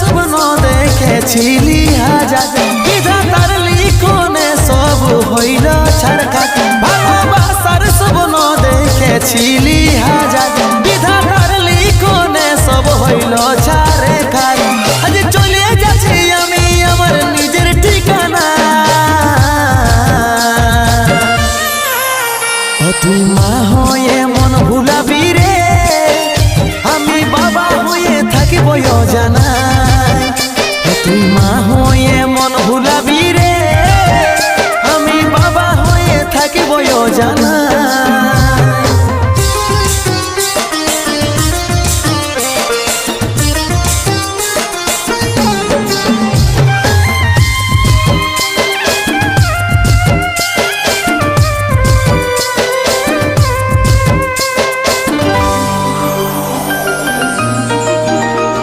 স্বপ্ন দেখেছিলি হাজার, বিধাতার লিখনে সব হইল ছাড়খাট। ভালোবাসার স্বপ্ন দেখেছিলি হাজার, বিধাতার লিখনে সব হইল ছাড়খাট। আজ চলে যাচ্ছি আমি আমার নিজের ঠিকানা। তুই মা হয়ে মন ভুলাবি রে, আমি বাবা হয়ে থাকিব জানাই। তুই মা হয়ে মন ভুলাবি রে, আমি বাবা হয়ে থাকিব জানাই।